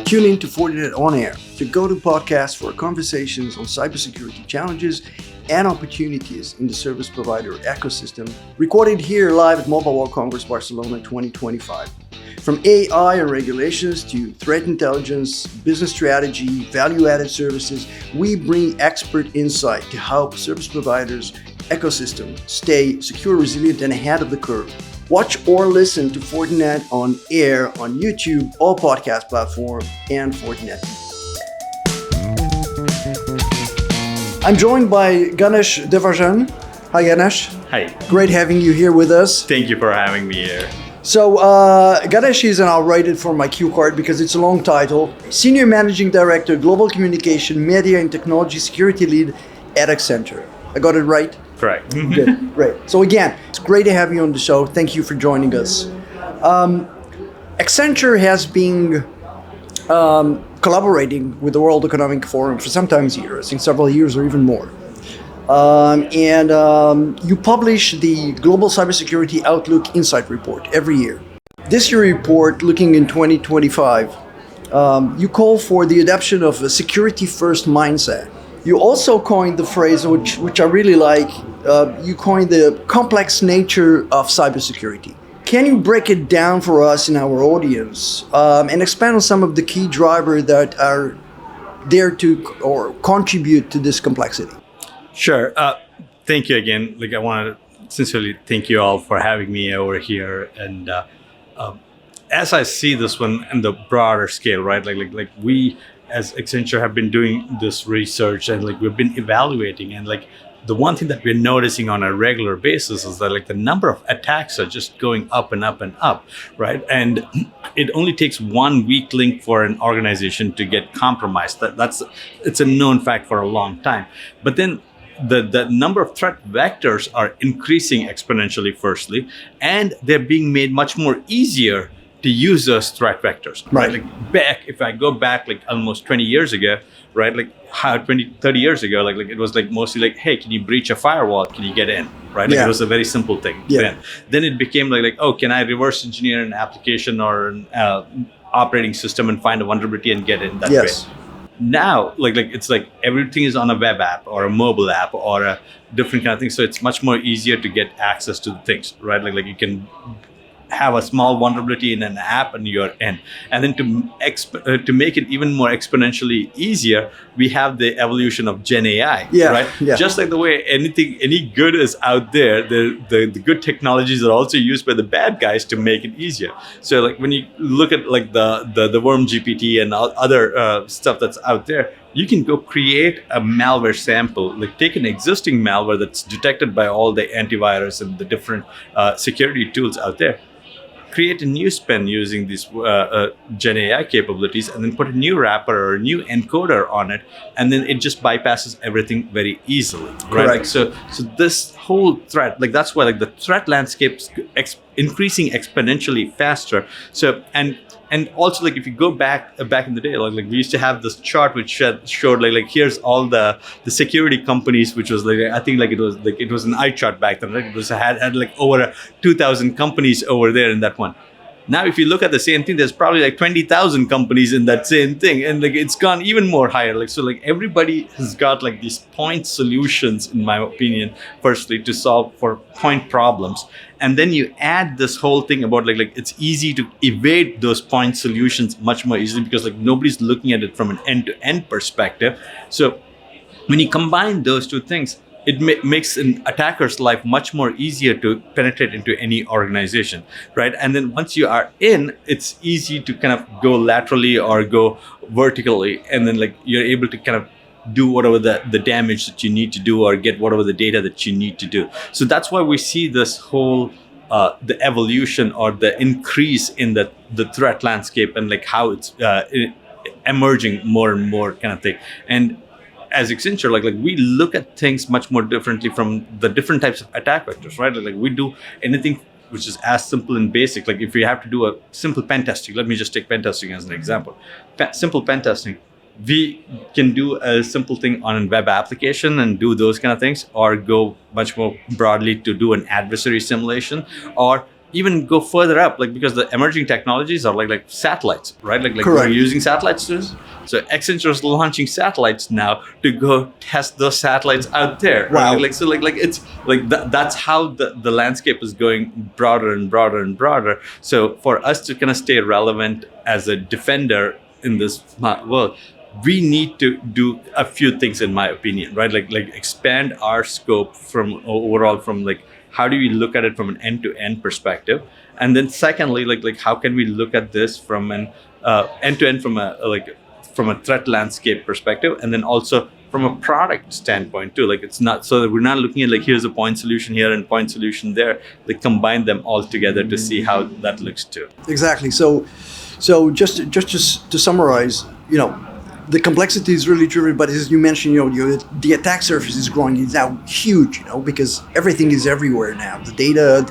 Tune in to Fortinet On Air, the go-to podcast for conversations on cybersecurity challenges and opportunities in the service provider ecosystem, recorded here live at Mobile World Congress Barcelona 2025. From AI and regulations to threat intelligence, business strategy, value-added services, we bring expert insight to help service providers' ecosystem stay secure, resilient, and ahead of the curve. Watch or listen to Fortinet On Air on YouTube, all podcast platforms, and Fortinet. I'm joined by Ganesh Devarajan. Hi, Ganesh. Hi. Great having you here with us. Thank you for having me here. So, Ganesh is, and I'll write it for my cue card because it's a long title, Senior Managing Director, Global Communication, Media and Technology Security Lead at Accenture. I got it right? Correct. Good, great. So again, it's great to have you on the show. Thank you for joining us. Accenture has been collaborating with the World Economic Forum for sometimes years, in several years or even more. You publish the Global Cybersecurity Outlook Insight Report every year. This year report, looking in 2025, you call for the adoption of a security-first mindset. You also coined the phrase, which I really like, you coined the complex nature of cybersecurity. Can you break it down for us and our audience and expand on some of the key drivers that are there to or contribute to this complexity? Sure. Thank you again. I want to sincerely thank you all for having me over here. And as I see this one in the broader scale, right? Like we as Accenture have been doing this research and we've been evaluating, and the one thing that we're noticing on a regular basis is that the number of attacks are just going up and up and up, right? And it only takes one weak link for an organization to get compromised. It's a known fact for a long time. But then the number of threat vectors are increasing exponentially, firstly, and they're being made much more easier to use those threat vectors, right? If I go back almost 20 years ago, right? 30 years ago, it was mostly hey, can you breach a firewall? Can you get in, right? It was a very simple thing. Yeah. Then it became oh, can I reverse engineer an application or an operating system and find a vulnerability and get in that way? Now, it's everything is on a web app or a mobile app or a different kind of thing. So it's much more easier to get access to the things, right? You can have a small vulnerability in an app and you're in. And then to make it even more exponentially easier, we have the evolution of Gen AI, right? Yeah. Just like the way any good is out there, the good technologies are also used by the bad guys to make it easier. So when you look at the worm GPT and other stuff that's out there, you can go create a malware sample, take an existing malware that's detected by all the antivirus and the different security tools out there, create a new spin using these Gen AI capabilities, and then put a new wrapper or a new encoder on it, and then it just bypasses everything very easily, right? Correct. So this whole threat, that's why the threat landscape's increasing exponentially faster. So and also if you go back in the day, we used to have this chart which showed here's all the security companies, which was I think it was an eye chart back then, right? It was had over 2,000 companies over there in that one. Now, if you look at the same thing, there's probably 20,000 companies in that same thing, and it's gone even more higher. Everybody has got these point solutions, in my opinion, firstly to solve for point problems, and then you add this whole thing about it's easy to evade those point solutions much more easily because nobody's looking at it from an end-to-end perspective. So when you combine those two things, it makes an attacker's life much more easier to penetrate into any organization, right? And then once you are in, it's easy to kind of go laterally or go vertically, and then you're able to kind of do whatever the damage that you need to do or get whatever the data that you need to do. So that's why we see this whole the evolution or the increase in the threat landscape and how it's emerging more and more kind of thing. And as Accenture, we look at things much more differently from the different types of attack vectors, right? We do anything which is as simple and basic. If you have to do a simple pen testing, let me just take pen testing as an example. Simple pen testing. we can do a simple thing on a web application and do those kind of things, or go much more broadly to do an adversary simulation, or even go further up, like because the emerging technologies are like satellites, right? Like we're Correct. using satellites to, so Accenture is launching satellites now to go test those satellites out there. Wow. Right? Like it's like that's how the landscape is going broader and broader and broader. So for us to kind of stay relevant as a defender in this world, we need to do a few things, in my opinion, right? Like expand our scope from overall, from like, how do we look at it from an end-to-end perspective? And then secondly, like how can we look at this from an end-to-end, from a threat landscape perspective, and then also from a product standpoint too. Like it's not so that we're not looking at like, here's a point solution here and point solution there. Like combine them all together to see how that looks too. Exactly. So just to summarize, the complexity is really driven, but as you mentioned, the attack surface is growing. It's now huge, because everything is everywhere now. The data,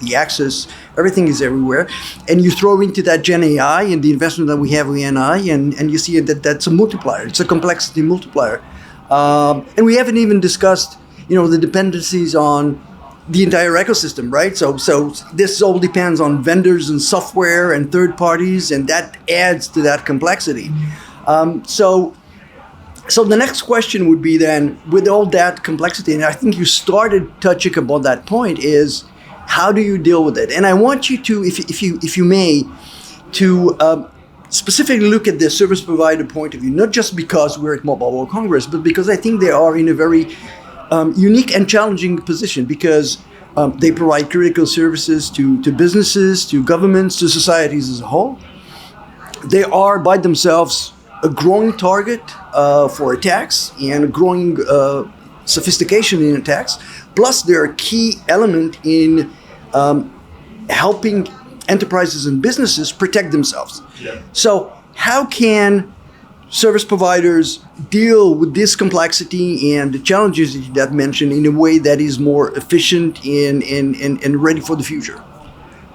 the access, everything is everywhere. And you throw into that Gen AI and the investment that we have in AI, and you see that that's a multiplier. It's a complexity multiplier. And we haven't even discussed, the dependencies on the entire ecosystem, right? So this all depends on vendors and software and third parties, and that adds to that complexity. So the next question would be then, with all that complexity, and I think you started touching upon that point, is how do you deal with it? And I want you to, if you may, to specifically look at the service provider point of view, not just because we're at Mobile World Congress, but because I think they are in a very unique and challenging position, because they provide critical services to businesses, to governments, to societies as a whole. They are by themselves a growing target for attacks and a growing sophistication in attacks. Plus, they're a key element in helping enterprises and businesses protect themselves. Yeah. So how can service providers deal with this complexity and the challenges that you mentioned in a way that is more efficient and ready for the future?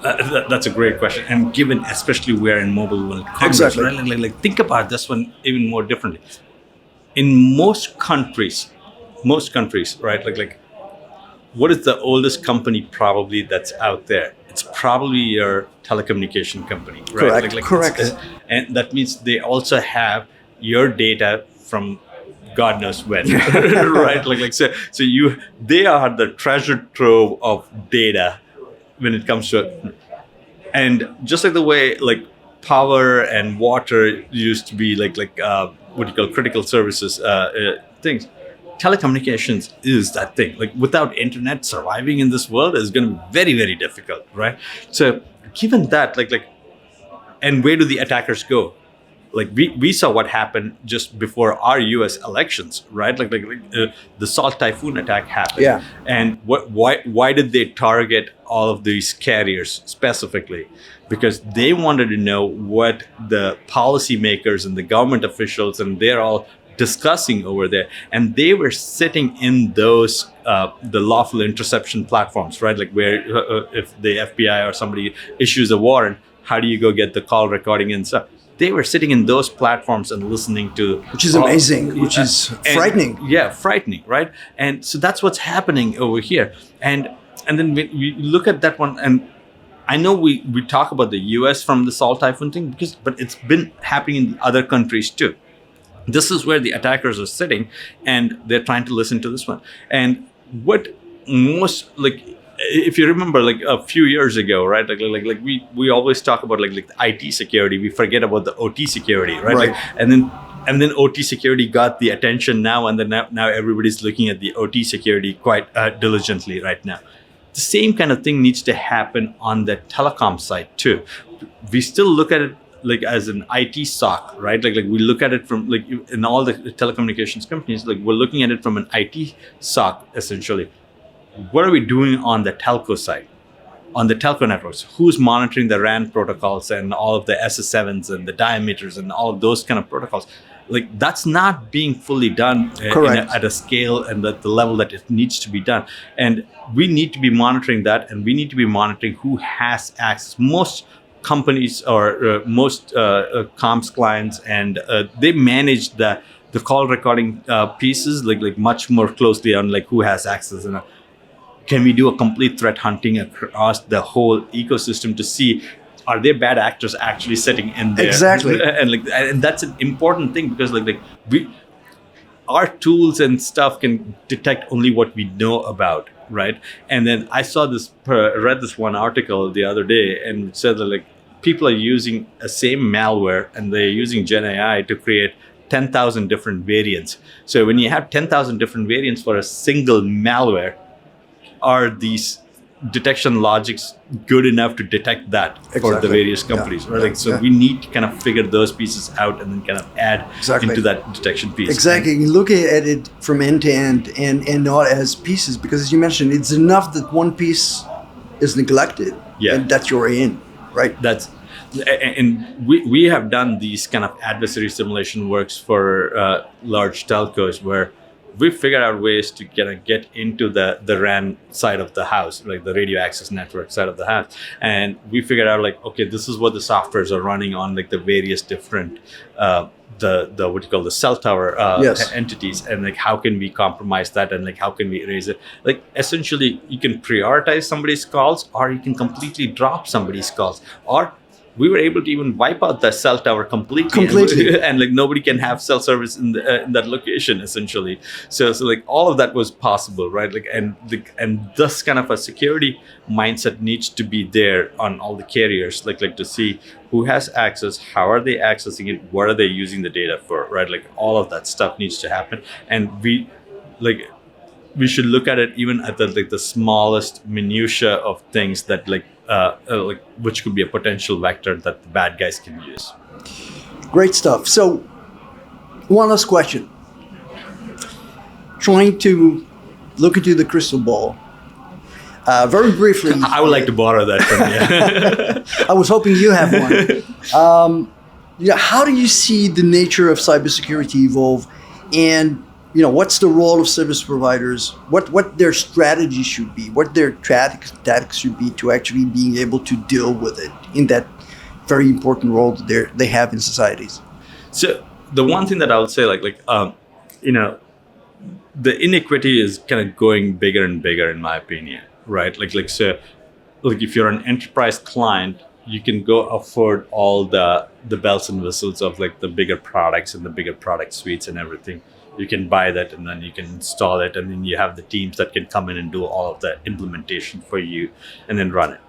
That's a great question, and given especially we're in Mobile World Congress, exactly. Right? Like think about this one even more differently. In most countries, right? Like what is the oldest company probably that's out there? It's probably your telecommunication company, right? Correct. Correct. And that means they also have your data from God knows when, right? They are the treasure trove of data when it comes to it. And just like the way like power and water used to be like what you call critical services things, telecommunications is that thing. Like without internet, surviving in this world is going to be very, very difficult, right? So given that, like and where do the attackers go? Like we saw what happened just before our U.S. elections, right? Like the Salt Typhoon attack happened. Yeah. And why did they target all of these carriers specifically? Because they wanted to know what the policymakers and the government officials, and they're all discussing over there, and they were sitting in those the lawful interception platforms, right? Like where if the FBI or somebody issues a warrant, how do you go get the call recording and stuff? They were sitting in those platforms and listening to, which is amazing, which is frightening. Frightening, right? And so that's what's happening over here. And then we look at that one, and I know we talk about the US from the Salt Typhoon thing, but it's been happening in other countries too. This is where the attackers are sitting, and they're trying to listen to this one. And what most, like, if you remember, like a few years ago, right? Like we always talk about like IT security. We forget about the OT security, right? Right. Like, and then OT security got the attention now, and then now everybody's looking at the OT security quite diligently right now. The same kind of thing needs to happen on the telecom side too. We still look at it like as an IT SOC, right? Like we look at it from like in all the telecommunications companies, like we're looking at it from an IT SOC essentially. What are we doing on the telco side, on the telco networks? Who's monitoring the RAN protocols and all of the SS7s and the diameters and all of those kind of protocols? Like that's not being fully done at a scale and at the level that it needs to be done. And we need to be monitoring that, and we need to be monitoring who has access. Most companies or most comms clients, and they manage the call recording pieces like much more closely on like who has access, and can we do a complete threat hunting across the whole ecosystem to see are there bad actors actually sitting in there? Exactly. And that's an important thing, because like we, our tools and stuff can detect only what we know about, right? And then I saw read this one article the other day, and it said that like people are using a same malware and they're using Gen AI to create 10,000 different variants. So when you have 10,000 different variants for a single malware, are these detection logics good enough to detect that for the various companies? Yeah. Right? Like, so we need to kind of figure those pieces out and then kind of add into that detection piece. Exactly. You look at it from end to end and not as pieces, because as you mentioned, it's enough that one piece is neglected and that you're in, right? And we have done these kind of adversary simulation works for large telcos, where we figured out ways to get into the RAN side of the house, like the radio access network side of the house. And we figured out like, okay, this is what the softwares are running on, like the various different, the what you call the cell tower entities. And like, how can we compromise that? And like, how can we erase it? Like essentially you can prioritize somebody's calls, or you can completely drop somebody's calls, or we were able to even wipe out the cell tower completely. And like nobody can have cell service in that location essentially. So like all of that was possible, right? Like and this kind of a security mindset needs to be there on all the carriers, like to see who has access, how are they accessing it, what are they using the data for, right? Like all of that stuff needs to happen, and we should look at it even at the smallest minutia of things that which could be a potential vector that the bad guys can use. Great stuff. So one last question. Trying to look into the crystal ball. Very briefly. I would like to borrow that from you. I was hoping you have one. How do you see the nature of cybersecurity evolve, and what's the role of service providers? What their strategy should be? What their tactics should be to actually being able to deal with it in that very important role that they have in societies? So the one thing that I would say, the inequity is kind of going bigger and bigger, in my opinion, right? So if you're an enterprise client, you can go afford all the bells and whistles of like the bigger products and the bigger product suites and everything. You can buy that and then you can install it, and then you have the teams that can come in and do all of the implementation for you and then run it.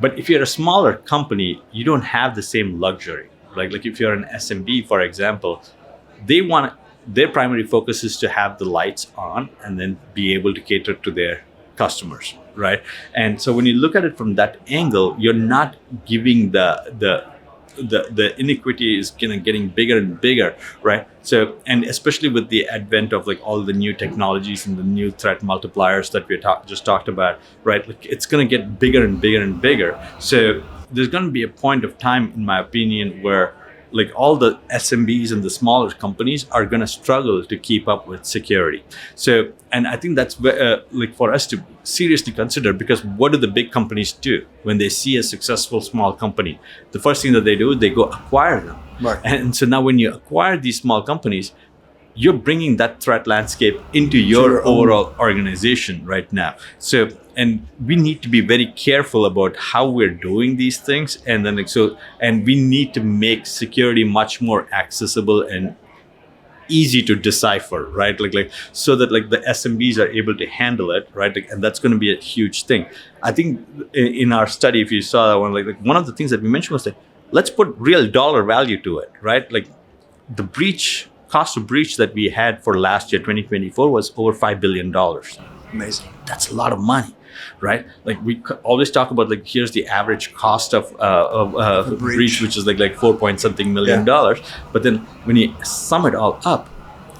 But if you're a smaller company, you don't have the same luxury. Like if you're an SMB, for example, their primary focus is to have the lights on and then be able to cater to their customers, right? And so when you look at it from that angle, you're not giving the inequity is kind of getting bigger and bigger, right? So, and especially with the advent of like all the new technologies and the new threat multipliers that we just talked about, right? Like it's going to get bigger and bigger and bigger. So there's going to be a point of time, in my opinion, where like all the SMBs and the smaller companies are going to struggle to keep up with security. So, and I think that's like for us to seriously consider, because what do the big companies do when they see a successful small company? The first thing that they do, they go acquire them. Right. And so now when you acquire these small companies, you're bringing that threat landscape into your overall organization right now. So, and we need to be very careful about how we're doing these things, and then and we need to make security much more accessible and easy to decipher, right? So that like the SMBs are able to handle it, right? And that's going to be a huge thing. I think in our study, if you saw that one, like one of the things that we mentioned was that let's put real dollar value to it, right? Like the cost of breach that we had for last year, 2024, was over $5 billion. Amazing. That's a lot of money, right? Like we always talk about like, here's the average cost of a breach, which is like 4 point something million dollars. But then when you sum it all up,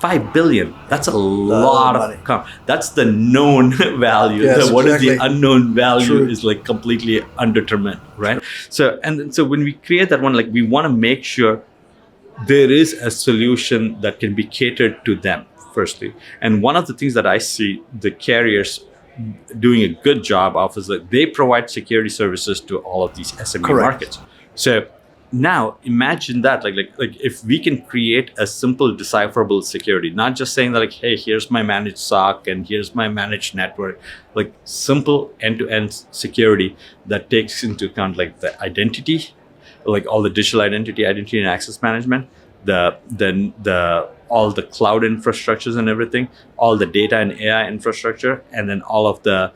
$5 billion, that's a lot of that's the known value. Yes, what exactly. is the unknown value? True. Is like completely undetermined, right? So when we create that one, like we want to make sure there is a solution that can be catered to them, firstly. And one of the things that I see the carriers doing a good job of is that they provide security services to all of these SME markets. So now imagine that like if we can create a simple decipherable security, not just saying that like, hey, here's my managed SOC and here's my managed network, like simple end-to-end security that takes into account like the identity, like all the digital identity and access management, the all the cloud infrastructures and everything, all the data and AI infrastructure, and then all of the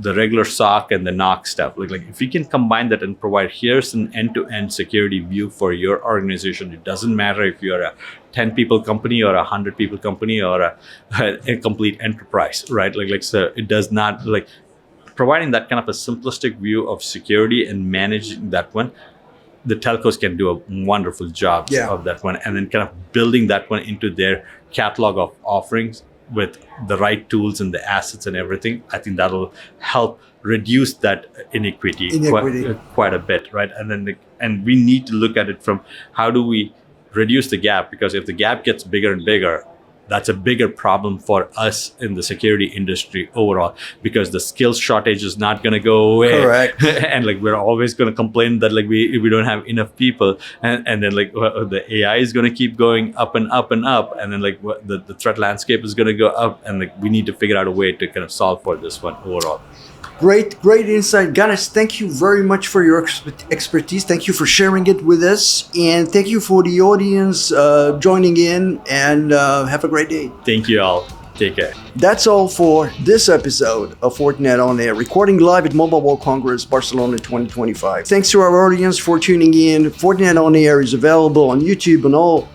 regular SOC and the NOC stuff. Like if we can combine that and provide, here's an end-to-end security view for your organization. It doesn't matter if you're a 10 people company or a 100 people company or a complete enterprise, right? Like so it does not, like providing that kind of a simplistic view of security and managing that one. The telcos can do a wonderful job of that one, and then kind of building that one into their catalog of offerings with the right tools and the assets and everything. I think that'll help reduce that inequity. Quite a bit, right? And then and we need to look at it from how do we reduce the gap, because if the gap gets bigger and bigger, that's a bigger problem for us in the security industry overall, because the skills shortage is not going to go away. Correct. And like we're always going to complain that like we don't have enough people, and then like the AI is going to keep going up and up and up, and then like the threat landscape is going to go up, and like we need to figure out a way to kind of solve for this one overall. Great insight. Ganesh, thank you very much for your expertise. Thank you for sharing it with us. And thank you for the audience joining in, and have a great day. Thank you all. Take care. That's all for this episode of Fortinet On Air, recording live at Mobile World Congress, Barcelona 2025. Thanks to our audience for tuning in. Fortinet On Air is available on YouTube and all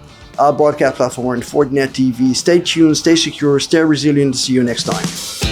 broadcast platforms, Fortinet TV. Stay tuned, stay secure, stay resilient. See you next time.